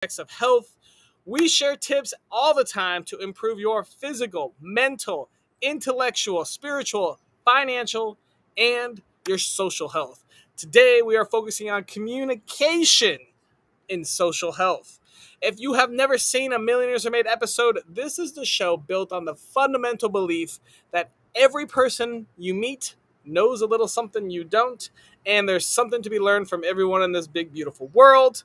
of health. We share tips all the time to improve your physical, mental, intellectual, spiritual, financial, and your social health. Today, we are focusing on communication in social health. If you have never seen a Millionaires Are Made episode, this is the show built on the fundamental belief that every person you meet knows a little something you don't, and there's something to be learned from everyone in this big, beautiful world.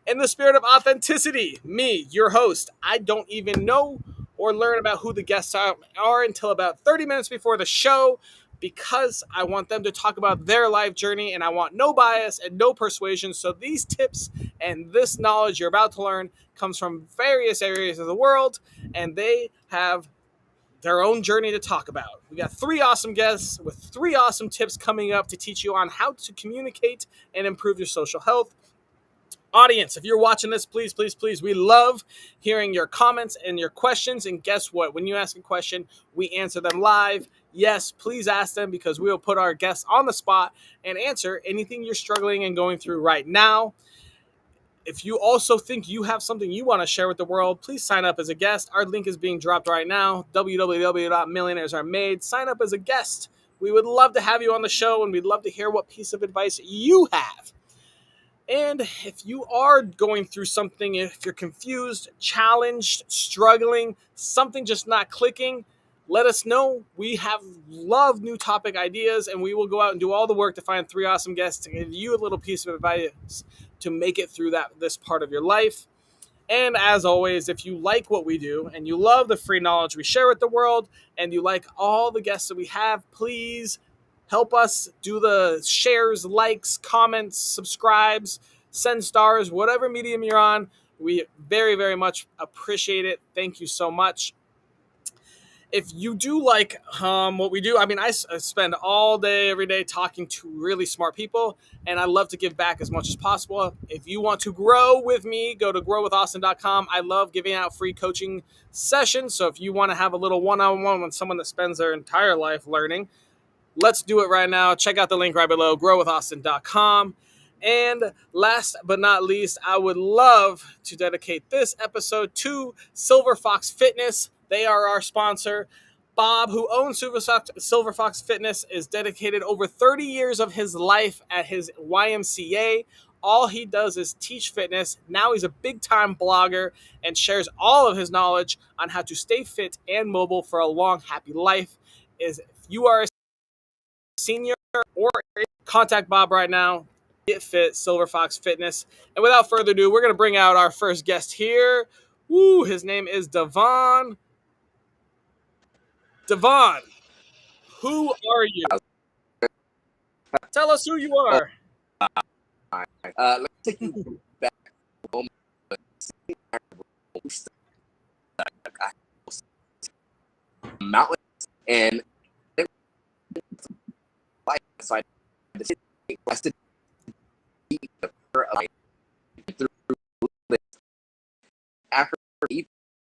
In the spirit of authenticity, me, your host, I don't even know or learn about who the guests are until about 30 minutes before the show because I want them to talk about their life journey and I want no bias and no persuasion. So these tips and this knowledge you're about to learn comes from various areas of the world and they have their own journey to talk about. We got three awesome guests with three awesome tips coming up to teach you on how to communicate and improve your social health. Audience, if you're watching this, please, please, please, we love hearing your comments and your questions. And guess what? When you ask a question, we answer them live. Yes, please ask them because we will put our guests on the spot and answer anything you're struggling and going through right now. If you also think you have something you want to share with the world, please sign up as a guest. Our link is being dropped right now, www.millionairesaremade. Sign up as a guest. We would love to have you on the show, and we'd love to hear what piece of advice you have. And if you are going through something, if you're confused, challenged, struggling, something just not clicking, let us know. We love new topic ideas, and we will go out and do all the work to find three awesome guests to give you a little piece of advice to make it through this part of your life. And as always, if you like what we do and you love the free knowledge we share with the world and you like all the guests that we have, please help us do the shares, likes, comments, subscribes, send stars, whatever medium you're on. We very, very much appreciate it. Thank you so much. If you do like what we do, I spend all day, every day talking to really smart people, and I love to give back as much as possible. If you want to grow with me, go to growwithaustin.com. I love giving out free coaching sessions, so if you want to have a little one-on-one with someone that spends their entire life learning, let's do it right now. Check out the link right below, growwithaustin.com. And last but not least, I would love to dedicate this episode to Silver Fox Fitness. They are our sponsor. Bob, who owns Silver Fox Fitness, is dedicated over 30 years of his life at his YMCA. All he does is teach fitness. Now he's a big-time blogger and shares all of his knowledge on how to stay fit and mobile for a long, happy life. If you are a senior or contact Bob right now. Get fit, Silver Fox Fitness. And without further ado, we're going to bring out our first guest here. Woo, his name is Devon. Devon, who are you? Tell us who you are. Let's take you back a moment. Mountains and so I decided after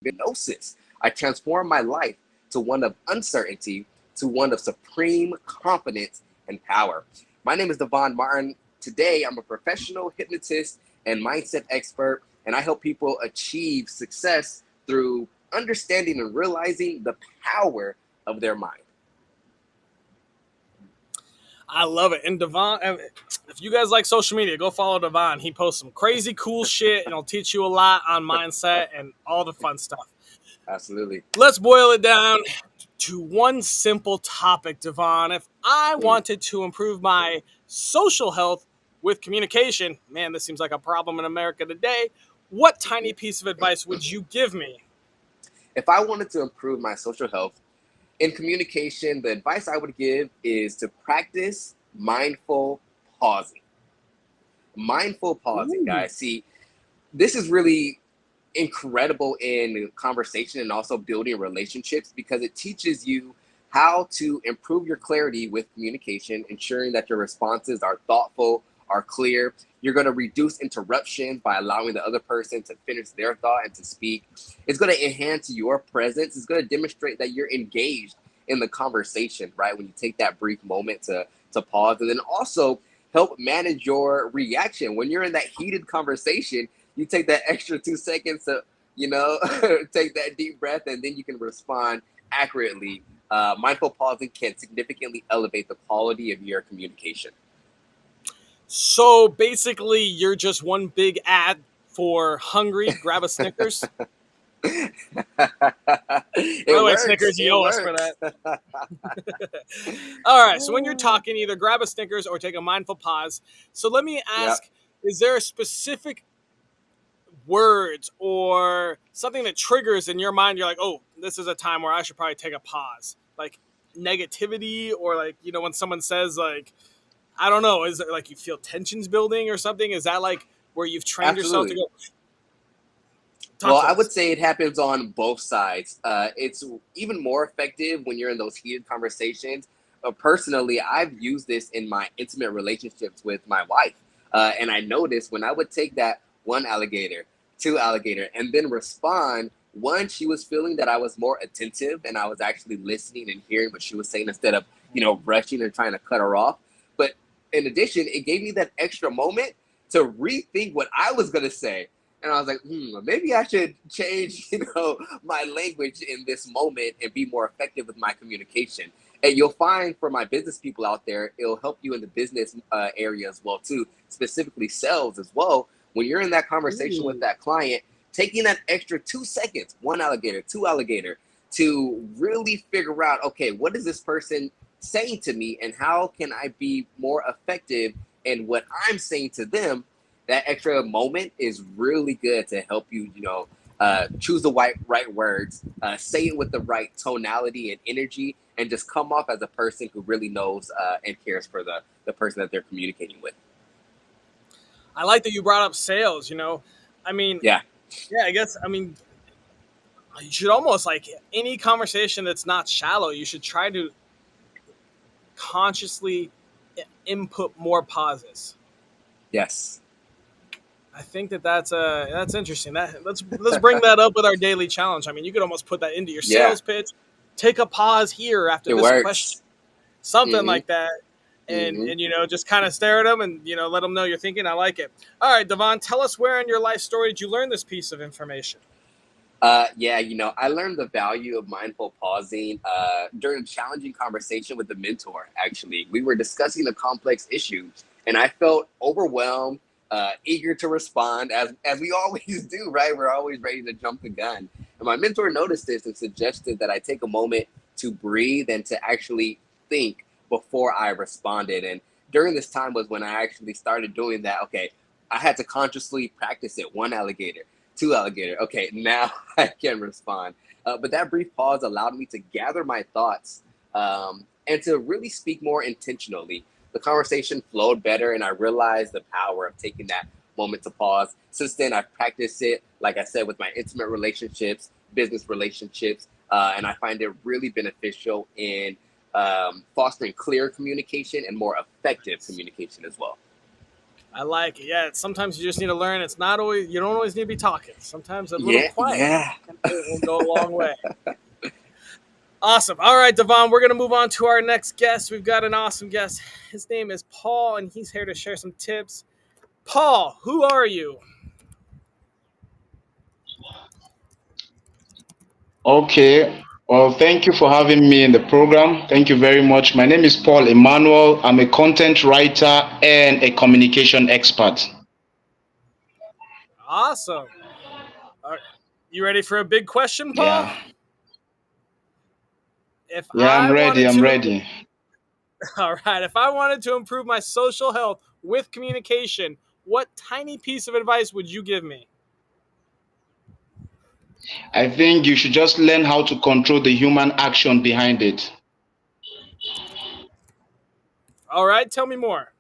hypnosis, I transformed my life to one of uncertainty to one of supreme confidence and power. My name is Devon Martin. Today, I'm a professional hypnotist and mindset expert, and I help people achieve success through understanding and realizing the power of their mind. I love it. And Devon, if you guys like social media, go follow Devon. He posts some crazy cool shit, and he'll teach you a lot on mindset and all the fun stuff. Absolutely. Let's boil it down to one simple topic, Devon. If I wanted to improve my social health with communication, man, this seems like a problem in America today. What tiny piece of advice would you give me? If I wanted to improve my social health in communication, the advice I would give is to practice mindful pausing. Mindful pausing, guys. See, this is really incredible in conversation and also building relationships because it teaches you how to improve your clarity with communication, ensuring that your responses are thoughtful, are clear. You're going to reduce interruptions by allowing the other person to finish their thought and to speak. It's going to enhance your presence. It's going to demonstrate that you're engaged in the conversation, right? When you take that brief moment to pause, and then also help manage your reaction. When you're in that heated conversation, You take that extra 2 seconds to, take that deep breath, and then you can respond accurately. Mindful pausing can significantly elevate the quality of your communication. So basically, you're just one big ad for hungry. Grab a Snickers. It By the way, works. Snickers, you It owe us for works. that. All right. So when you're talking, either grab a Snickers or take a mindful pause. So let me Yep. ask: is there a specific words or something that triggers in your mind? You're like, oh, this is a time where I should probably take a pause. Like negativity, or like when someone says like, I don't know, is it like you feel tensions building or something? Is that like where you've trained yourself to Absolutely. go? Talk Well, to I would us. say it happens on both sides. It's even more effective when you're in those heated conversations. Personally, I've used this in my intimate relationships with my wife. And I noticed when I would take that one alligator, two alligator, and then respond, one, she was feeling that I was more attentive and I was actually listening and hearing what she was saying instead of, rushing and trying to cut her off. But in addition, it gave me that extra moment to rethink what I was going to say, and I was like, maybe I should change, my language in this moment and be more effective with my communication. And you'll find for my business people out there, it'll help you in the business area as well too, specifically sales as well. When you're in that conversation with Ooh. that client, taking that extra 2 seconds, one alligator, two alligator, to really figure out, okay, what is this person saying to me, and how can I be more effective in what I'm saying to them? That extra moment is really good to help you, choose the right words, say it with the right tonality and energy, and just come off as a person who really knows and cares for the person that they're communicating with. I like that you brought up sales. I mean, Yeah, yeah, I guess. I mean, you should almost like any conversation that's not shallow. You should try to consciously input more pauses. yes, I think that's interesting. Let's bring that up with our daily challenge. I mean, you could almost put that into your yeah, sales pitch. Take a pause here after it this question, works. something Hmm. like that, and Hmm. just kind of stare at them and let them know you're thinking. I like it. All right, Devon, tell us where in your life story did you learn this piece of information? Yeah, I learned the value of mindful pausing during a challenging conversation with a mentor. Actually, we were discussing a complex issue, and I felt overwhelmed, eager to respond, as we always do, right? We're always ready to jump the gun. And my mentor noticed this and suggested that I take a moment to breathe and to actually think before I responded. And during this time was when I actually started doing that. Okay, I had to consciously practice it. One alligator, two alligator. Okay, now I can respond. But that brief pause allowed me to gather my thoughts and to really speak more intentionally. The conversation flowed better, and I realized the power of taking that moment to pause. Since then, I've practiced it, like I said, with my intimate relationships, business relationships, and I find it really beneficial in fostering clear communication and more effective communication as well. I like it. Yeah, sometimes you just need to learn. It's not always you don't always need to be talking. Sometimes a little Yeah, quiet yeah. will go a long way. Awesome. All right, Devon, we're going to move on to our next guest. We've got an awesome guest. His name is Paul, and he's here to share some tips. Paul, who are you? Okay. Well, thank you for having me in the program. Thank you very much. My name is Paul Emmanuel. I'm a content writer and a communication expert. Awesome. All right. You ready for a big question, Paul? Yeah. If Yeah, I'm I ready. wanted I'm to, ready. all right, if I wanted to improve my social health with communication, what tiny piece of advice would you give me? I think you should just learn how to control the human action behind it. All right, tell me more.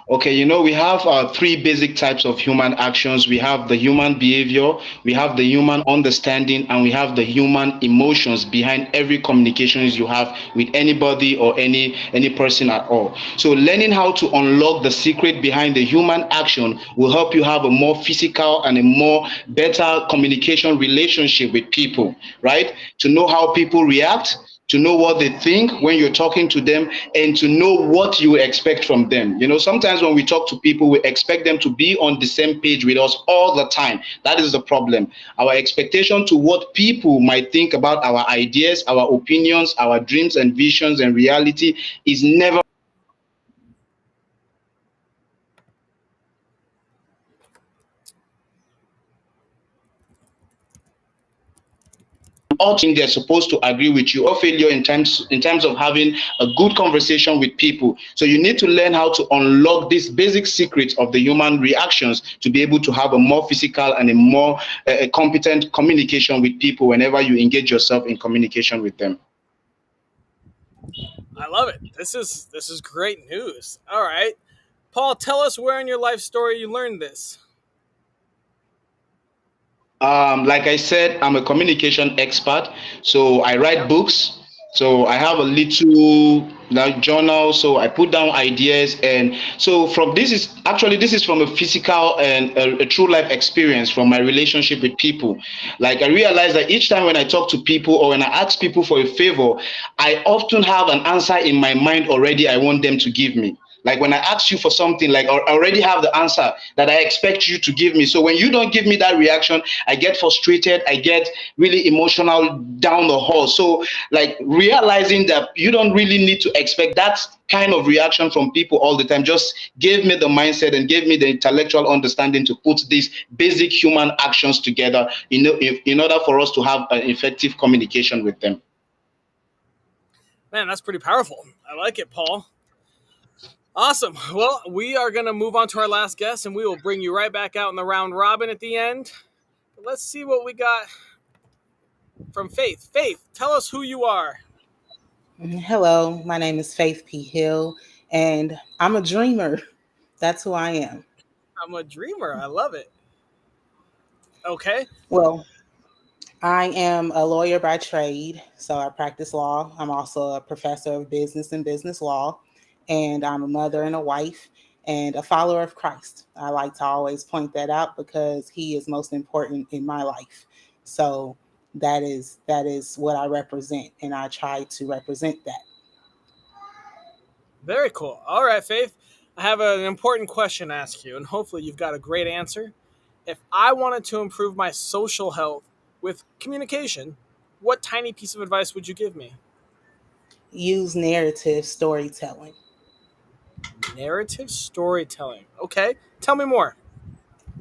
Okay, we have three basic types of human actions. We have the human behavior, we have the human understanding, and we have the human emotions behind every communications you have with anybody or any person at all. So learning how to unlock the secret behind the human action will help you have a more physical and a more better communication relationship with people, right? To know how people react, to know what they think when you're talking to them, and to know what you expect from them. Sometimes when we talk to people, we expect them to be on the same page with us all the time. That is the problem. Our expectation to what people might think about our ideas, our opinions, our dreams and visions and reality is never all think they're supposed to agree with you, or failure in terms of having a good conversation with people. So you need to learn how to unlock these basic secrets of the human reactions to be able to have a more physical and a more competent communication with people whenever you engage yourself in communication with them. I love it. This is great news. All right, Paul, tell us where in your life story you learned this. Like I said, I'm a communication expert, so I write Yep. books. So I have a little journal, so I put down ideas, and so from this is from a physical and a true life experience from my relationship with people. Like I realize that each time when I talk to people or when I ask people for a favor, I often have an answer in my mind already. I want them to give me. Like when I ask you for something, like I already have the answer that I expect you to give me. So when you don't give me that reaction, I get frustrated. I get really emotional down the hall. So like realizing that you don't really need to expect that kind of reaction from people all the time just gave me the mindset and gave me the intellectual understanding to put these basic human actions together in order for us to have an effective communication with them. Man, that's pretty powerful. I like it, Paul. Awesome. Well, we are going to move on to our last guest, and we will bring you right back out in the round robin at the end. But let's see what we got from Faith. Faith, tell us who you are. Hello, my name is Faith P. Hill, and I'm a dreamer. That's who I am. I'm a dreamer. I love it. Okay. Well, I am a lawyer by trade, so I practice law. I'm also a professor of business and business law, and I'm a mother and a wife and a follower of Christ. I like to always point that out because he is most important in my life. So that is what I represent, and I try to represent that. Very cool. All right, Faith. I have an important question to ask you, and hopefully you've got a great answer. If I wanted to improve my social health with communication, what tiny piece of advice would you give me? Use narrative storytelling. Narrative storytelling. Okay. Tell me more.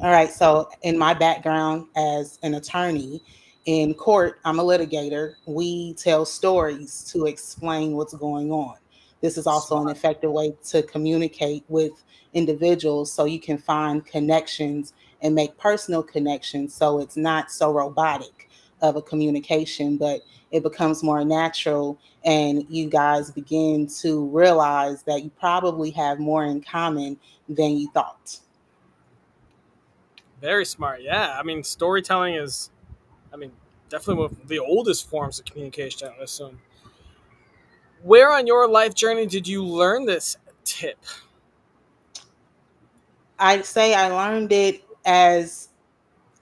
All right. So, in my background as an attorney in court, I'm a litigator. We tell stories to explain what's going on. This is also an Smart. effective way to communicate with individuals so you can find connections and make personal connections so it's not so robotic of a communication, but it becomes more natural and you guys begin to realize that you probably have more in common than you thought. Very smart. Yeah. I mean, storytelling is, I mean, definitely one of the oldest forms of communication, I would assume. Where on your life journey did you learn this tip? I'd say I learned it as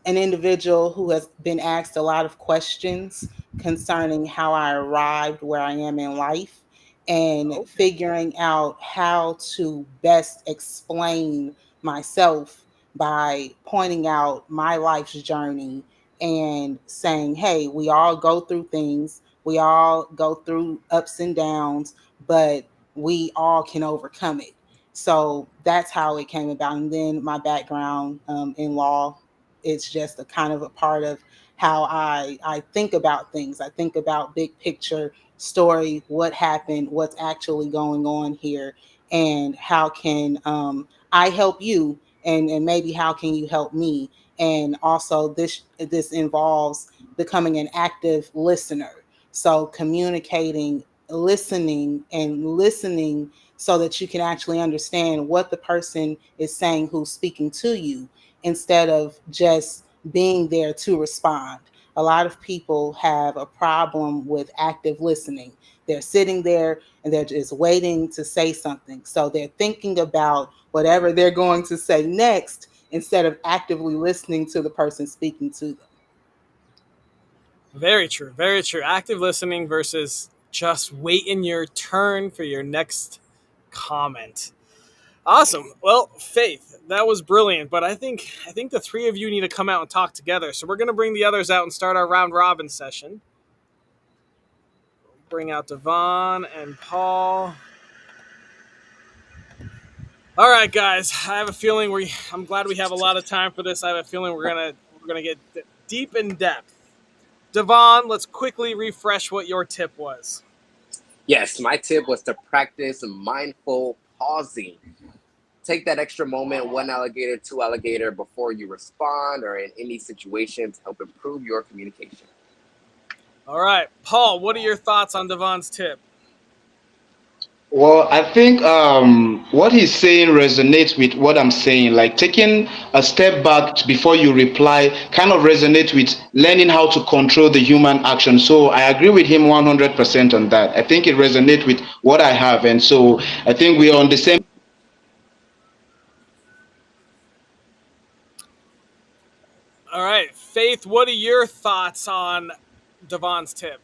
an individual who has been asked a lot of questions concerning how I arrived where I am in life and Okay. figuring out how to best explain myself by pointing out my life's journey and saying, hey, we all go through things, we all go through ups and downs, but we all can overcome it. So that's how it came about. And then my background in law, it's just a kind of a part of how I think about things. I think about big picture story, what happened, what's actually going on here, and how can I help you, and maybe how can you help me. And also this involves becoming an active listener. So communicating, listening, and listening so that you can actually understand what the person is saying who's speaking to you instead of just being there to respond. A lot of people have a problem with active listening. They're sitting there and they're just waiting to say something. So they're thinking about whatever they're going to say next instead of actively listening to the person speaking to them. Very true. Very true. Active listening versus just waiting your turn for your next comment. Awesome. Well, Faith, that was brilliant. But I think the three of you need to come out and talk together. So we're going to bring the others out and start our round robin session. Bring out Devon and Paul. All right, guys. I have a feeling I'm glad we have a lot of time for this. I have a feeling we're gonna get deep in depth. Devon, let's quickly refresh what your tip was. Yes, my tip was to practice mindful pausing. Take that extra moment, one alligator, two alligator, before you respond or in any situation to help improve your communication. All right, Paul, what are your thoughts on Devon's tip? Well, I think what he's saying resonates with what I'm saying. Like taking a step back before you reply kind of resonates with learning how to control the human action. So I agree with him 100% on that. I think it resonates with what I have. And so I think we are on the same. All right, Faith, what are your thoughts on Devon's tip?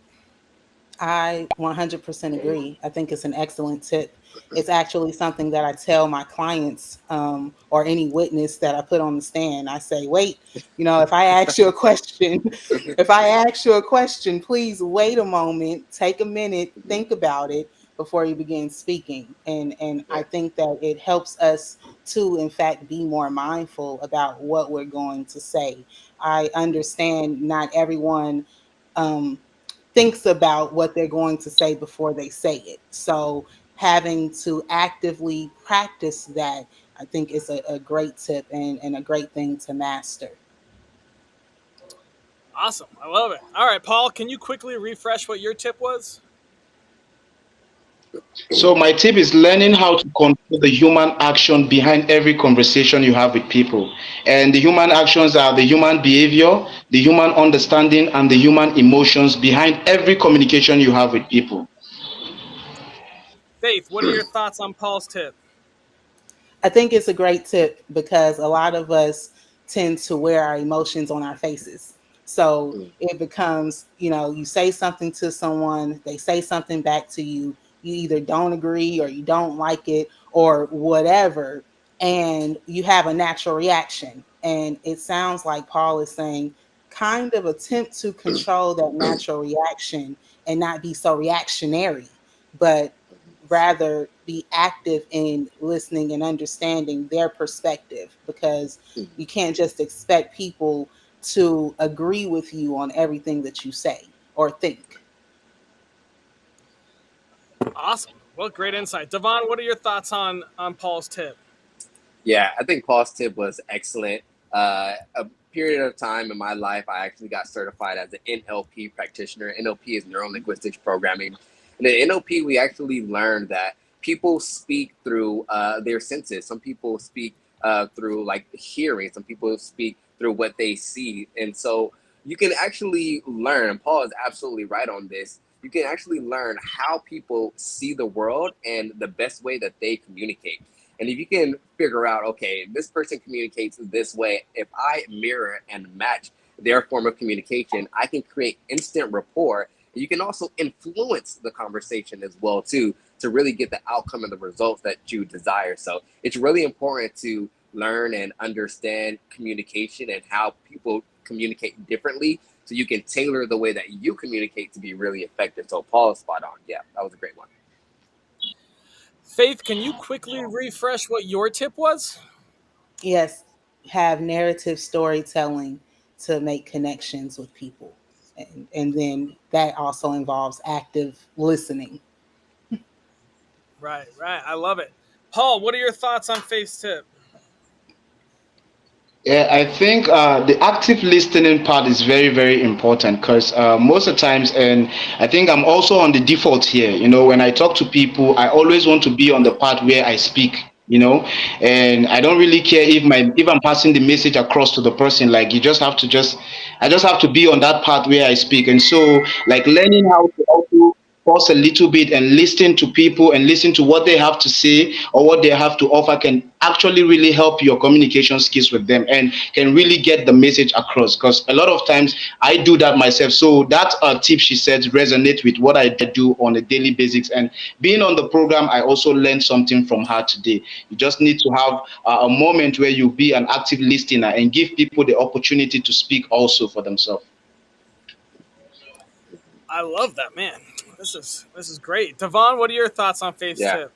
I 100% agree. I think it's an excellent tip. It's actually something that I tell my clients or any witness that I put on the stand. I say, wait, if I ask you a question, please wait a moment, take a minute, think about it before you begin speaking. And I think that it helps us to, in fact, be more mindful about what we're going to say. I understand not everyone thinks about what they're going to say before they say it. So having to actively practice that, I think is a great tip and a great thing to master. Awesome. I love it. All right, Paul, can you quickly refresh what your tip was? So my tip is learning how to control the human action behind every conversation you have with people. And the human actions are the human behavior, the human understanding, and the human emotions behind every communication you have with people. Faith, what are your thoughts on Paul's tip? I think it's a great tip because a lot of us tend to wear our emotions on our faces. So it becomes, you say something to someone, they say something back to you. You either don't agree or you don't like it or whatever, and you have a natural reaction. And it sounds like Paul is saying kind of attempt to control that natural reaction and not be so reactionary, but rather be active in listening and understanding their perspective, because you can't just expect people to agree with you on everything that you say or think. Awesome. Well, great insight. Devon, what are your thoughts on Paul's tip? Yeah, I think Paul's tip was excellent. A period of time in my life, I actually got certified as an NLP practitioner. NLP is neuro-linguistics programming. And in NLP, we actually learned that people speak through their senses. Some people speak through like hearing. Some people speak through what they see. And so you can actually learn, and Paul is absolutely right on this, you can actually learn how people see the world and the best way that they communicate. And if you can figure out, okay, this person communicates this way, if I mirror and match their form of communication, I can create instant rapport. You can also influence the conversation as well, too, to really get the outcome and the results that you desire. So it's really important to learn and understand communication and how people communicate differently, so you can tailor the way that you communicate to be really effective. So Paul is spot on. Yeah, that was a great one. Faith, can you quickly refresh what your tip was? Yes, have narrative storytelling to make connections with people. And then that also involves active listening. Right. I love it. Paul, what are your thoughts on Faith's tip? Yeah, I think the active listening part is very, very important because most of the times, and I think I'm also on the default here. When I talk to people, I always want to be on the part where I speak. And I don't really care if I'm passing the message across to the person. Like I just have to be on that part where I speak. And so, like learning how to also pause a little bit and listen to people and listen to what they have to say or what they have to offer can actually really help your communication skills with them and can really get the message across. Because a lot of times I do that myself. So that tip she said resonates with what I do on a daily basis. And being on the program, I also learned something from her today. You just need to have a moment where you be an active listener and give people the opportunity to speak also for themselves. I love that, man. This is great. Devon, what are your thoughts on Faith's Yeah. tip?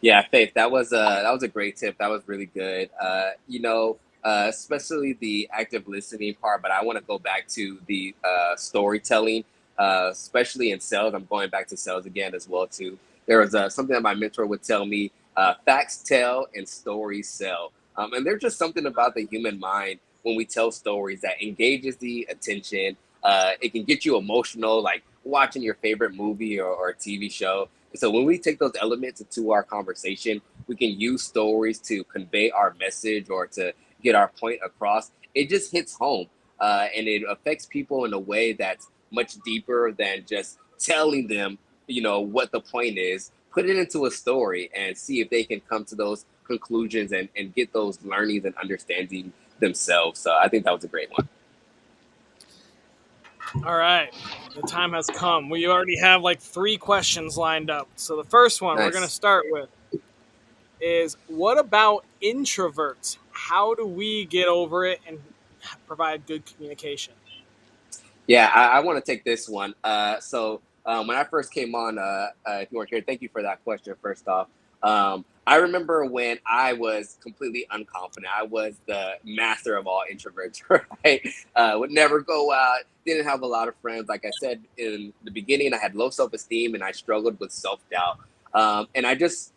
Yeah, Faith, that was a great tip. That was really good. Especially the active listening part. But I want to go back to the storytelling, especially in sales. I'm going back to sales again as well too. There was something that my mentor would tell me: facts tell and stories sell. And there's just something about the human mind when we tell stories that engages the attention. It can get you emotional, like watching your favorite movie or TV show. So when we take those elements into our conversation, we can use stories to convey our message or to get our point across. It just hits home, and it affects people in a way that's much deeper than just telling them, what the point is. Put it into a story and see if they can come to those conclusions and get those learnings and understanding themselves. So I think that was a great one. All right. The time has come. We already have like 3 questions lined up. So the first one we're going to Nice. start with is, what about introverts? How do we get over it and provide good communication? Yeah, I want to take this one. When I first came on, if you weren't here, thank you for that question. First off, I remember when I was completely unconfident. I was the master of all introverts, right? Would never go out. Didn't have a lot of friends. Like I said in the beginning, I had low self-esteem and I struggled with self-doubt. And I just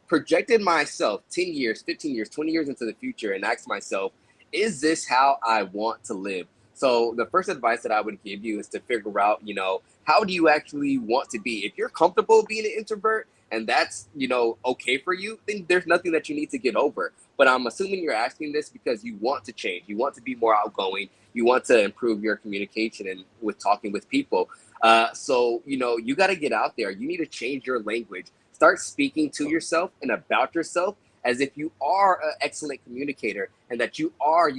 projected myself 10 years, 15 years, 20 years into the future and asked myself, is this how I want to live? So the first advice that I would give you is to figure out, how do you actually want to be? If you're comfortable being an introvert and that's, okay for you, then there's nothing that you need to get over. But I'm assuming you're asking this because you want to change. You want to be more outgoing. You want to improve your communication and with talking with people. You got to get out there. You need to change your language. Start speaking to yourself and about yourself as if you are an excellent communicator and that you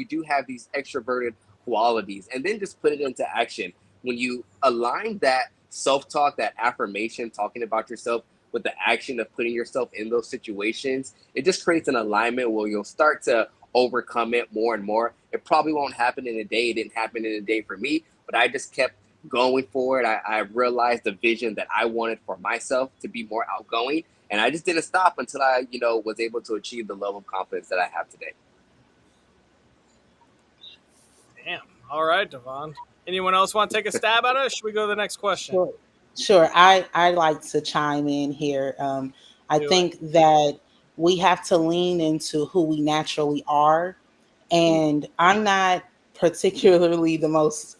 do have these extroverted qualities, and then just put it into action. When you align that self-talk, that affirmation, talking about yourself with the action of putting yourself in those situations, it just creates an alignment where you'll start to overcome it more and more. It probably won't happen in a day. It didn't happen in a day for me, but I just kept going forward. I realized the vision that I wanted for myself to be more outgoing, and I just didn't stop until I, was able to achieve the level of confidence that I have today. Damn. All right, Devon. Anyone else want to take a stab at it? Or should we go to the next question? Sure. I like to chime in here. I think that we have to lean into who we naturally are. And I'm not particularly the most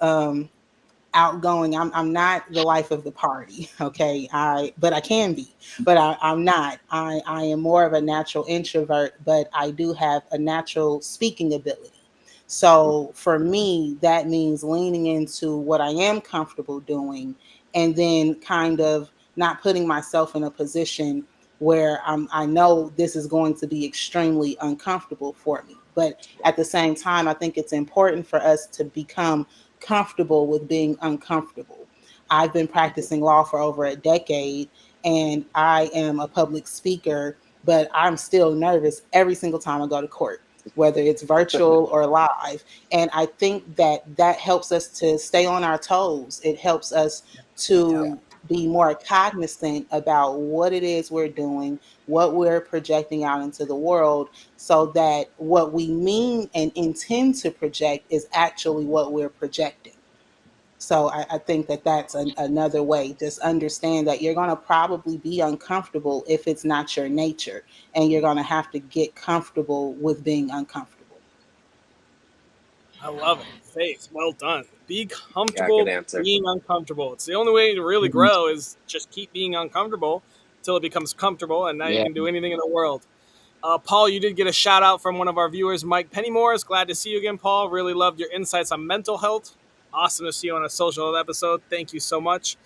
outgoing. I'm not the life of the party. Okay. But I can be, but I'm not. I am more of a natural introvert, but I do have a natural speaking ability. So for me, that means leaning into what I am comfortable doing and then kind of not putting myself in a position where I know this is going to be extremely uncomfortable for me. But at the same time, I think it's important for us to become comfortable with being uncomfortable. I've been practicing law for over a decade and I am a public speaker, but I'm still nervous every single time I go to court, whether it's virtual or live. And I think that helps us to stay on our toes. It helps us to be more cognizant about what it is we're doing, what we're projecting out into the world, so that what we mean and intend to project is actually what we're projecting. So I think that that's another way. Just understand that you're going to probably be uncomfortable if it's not your nature, and you're going to have to get comfortable with being uncomfortable. I love it. Faith, well done. Be Yeah, comfortable good answer. being uncomfortable. It's the only way to really grow is just keep being uncomfortable until it becomes comfortable, and now you can do anything in the world. Paul, you did get a shout out from one of our viewers, Mike Pennymore. Glad to see you again, Paul. Really loved your insights on mental health. Awesome to see you on a social health episode. Thank you so much.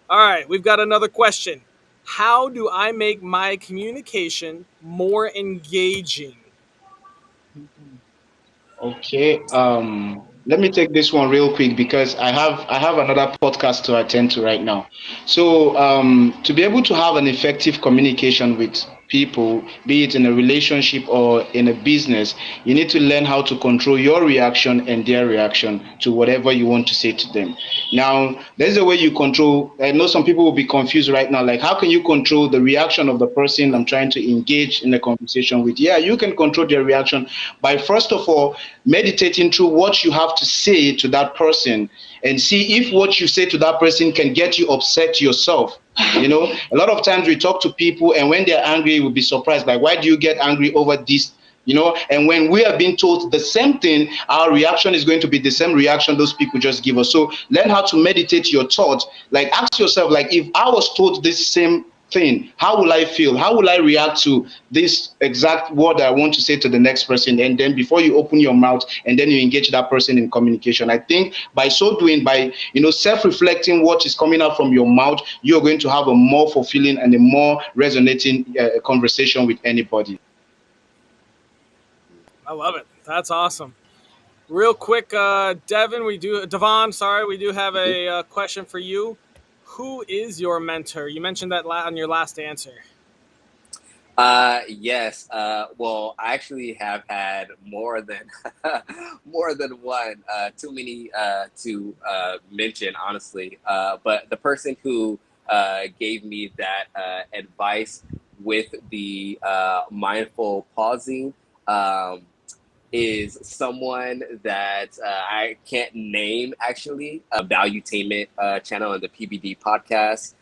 All right, we've got another question. How do I make my communication more engaging? Okay. Let me take this one real quick because I have another podcast to attend to right now. So to be able to have an effective communication with people, be it in a relationship or in a business, you need to learn how to control your reaction and their reaction to whatever you want to say to them. Now, there's a way you control. I know some people will be confused right now. Like, how can you control the reaction of the person I'm trying to engage in a conversation with? Yeah, you can control their reaction by first of all meditating through what you have to say to that person and see if what you say to that person can get you upset yourself. A lot of times we talk to people, and when they're angry, we'll be surprised, like, why do you get angry over this? And when we are being told the same thing, our reaction is going to be the same reaction those people just give us. So learn how to meditate your thoughts. Like, ask yourself, like, if I was told this same thing, how will I feel? How will I react to this exact word I want to say to the next person? And then before you open your mouth and then you engage that person in communication, I think by so doing, by self-reflecting what is coming out from your mouth, you're going to have a more fulfilling and a more resonating conversation with anybody. I love it. That's awesome. Real quick, Devon, sorry, we do have a question for you. Who is your mentor? You mentioned that on your last answer. Yes. Well, I actually have had more than more than one. Too many to mention, honestly. But the person who gave me that advice with the mindful pausing is someone that I can't name, actually. Valuetainment channel and the PBD podcast.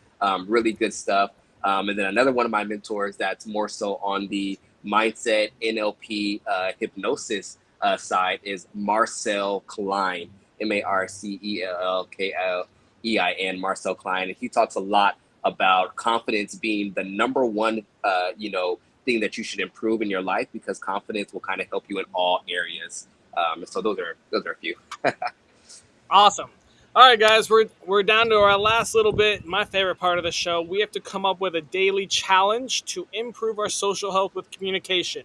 Really good stuff. And then another one of my mentors that's more so on the mindset, NLP, hypnosis side is Marcel Klein, Marcellklein, Marcel Klein. And he talks a lot about confidence being the number one, thing that you should improve in your life, because confidence will kind of help you in all areas. So those are a few. Awesome. All right, guys, we're down to our last little bit. My favorite part of the show. We have to come up with a daily challenge to improve our social health with communication.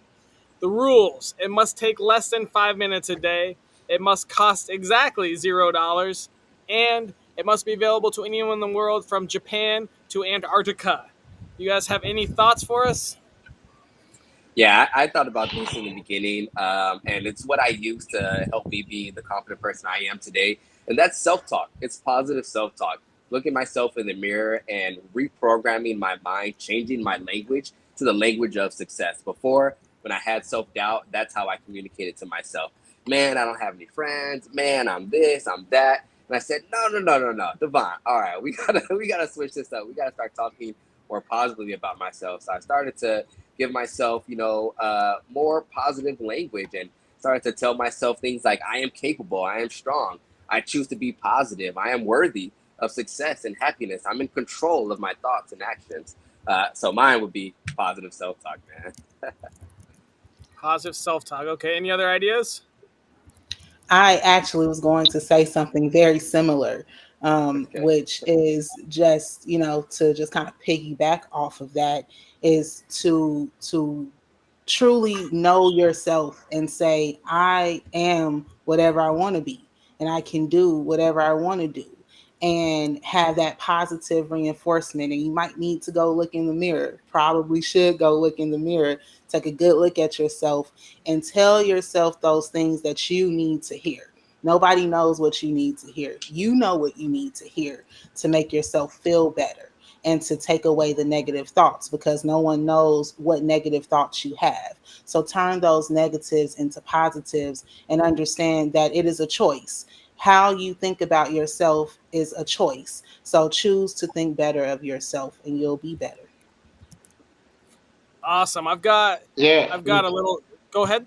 The rules: it must take less than 5 minutes a day. It must cost exactly $0, and it must be available to anyone in the world from Japan to Antarctica. You guys have any thoughts for us? Yeah, I thought about this in the beginning, and it's what I use to help me be the confident person I am today. And that's self-talk. It's positive self-talk. Looking myself in the mirror and reprogramming my mind, changing my language to the language of success. Before, when I had self-doubt, that's how I communicated to myself. Man, I don't have any friends. Man, I'm this, I'm that. And I said, no, Devon. All right, we gotta switch this up. We gotta start talking more positively about myself. So I started to give myself, more positive language, and started to tell myself things like, I am capable, I am strong, I choose to be positive, I am worthy of success and happiness, I'm in control of my thoughts and actions. So mine would be positive self-talk, man. Positive self-talk. Okay, any other ideas? I actually was going to say something very similar, Okay. which is just, to just kind of piggyback off of that, is to truly know yourself and say, I am whatever I want to be, and I can do whatever I want to do, and have that positive reinforcement. And you might need to go look in the mirror, probably should go look in the mirror, take a good look at yourself, and tell yourself those things that you need to hear. Nobody knows what you need to hear. You know what you need to hear to make yourself feel better and to take away the negative thoughts, because no one knows what negative thoughts you have. So turn those negatives into positives and understand that it is a choice. How you think about yourself is a choice. So choose to think better of yourself and you'll be better. Awesome. I've got Yeah. a little. Go ahead.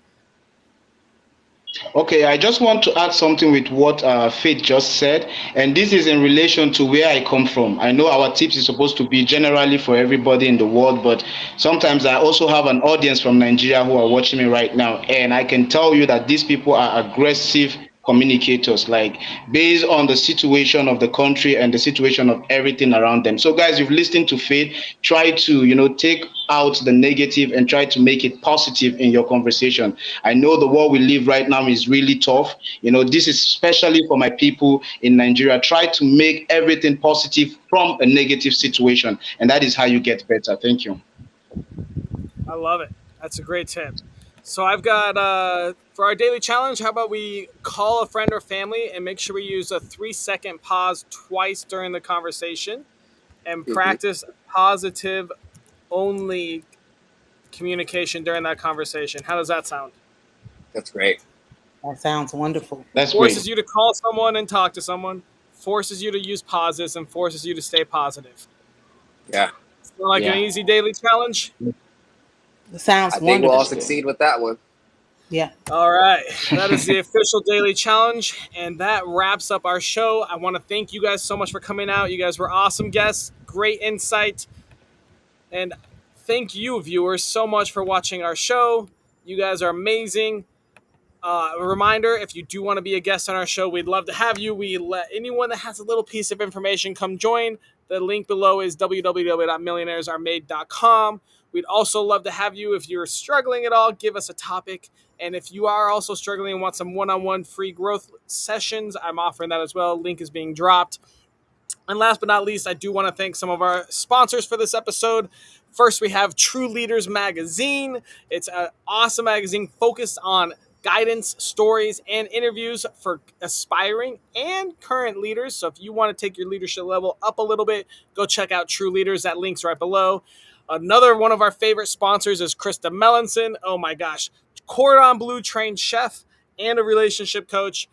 Okay, I just want to add something with what Faith just said, and this is in relation to where I come from. I know our tips is supposed to be generally for everybody in the world, but sometimes I also have an audience from Nigeria who are watching me right now, and I can tell you that these people are aggressive communicators, like based on the situation of the country and the situation of everything around them. So guys, you've listened to Faith. Try to, take out the negative and try to make it positive in your conversation. I know the world we live right now is really tough. This is especially for my people in Nigeria. Try to make everything positive from a negative situation, and that is how you get better. Thank you. I love it. That's a great tip. So I've got for our daily challenge, how about we call a friend or family and make sure we use a 3-second pause twice during the conversation and practice positive only communication during that conversation. How does that sound? That's great. That sounds wonderful. That's Forces great. you to call someone and talk to someone, forces you to use pauses, and forces you to stay positive. Yeah. Sound like an easy daily challenge? It sounds I think wonderful. we'll all succeed with that one. Yeah. All right. That is the official daily challenge, and that wraps up our show. I want to thank you guys so much for coming out. You guys were awesome guests, great insight, and thank you, viewers, so much for watching our show. You guys are amazing. A reminder, if you do want to be a guest on our show, we'd love to have you. We let anyone that has a little piece of information come join. The link below is www.millionairesaremade.com. We'd also love to have you. If you're struggling at all, give us a topic. And if you are also struggling and want some one-on-one free growth sessions, I'm offering that as well. Link is being dropped. And last but not least, I do want to thank some of our sponsors for this episode. First, we have True Leaders Magazine. It's an awesome magazine focused on guidance, stories, and interviews for aspiring and current leaders. So if you want to take your leadership level up a little bit, go check out True Leaders. That link's right below. Another one of our favorite sponsors is Krista Mellinson. Oh my gosh. Cordon Bleu trained chef and a relationship coach.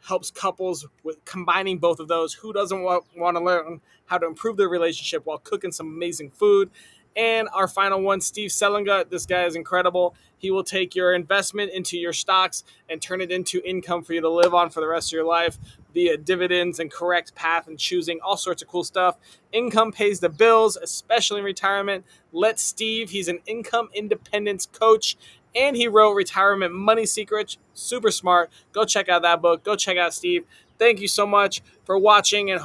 Helps couples with combining both of those. Who doesn't want to learn how to improve their relationship while cooking some amazing food? And our final one, Steve Selinga. This guy is incredible. He will take your investment into your stocks and turn it into income for you to live on for the rest of your life via dividends and correct path and choosing all sorts of cool stuff. Income pays the bills, especially in retirement. Let Steve, he's an income independence coach, and he wrote Retirement Money Secrets. Super smart. Go check out that book. Go check out Steve. Thank you so much for watching, and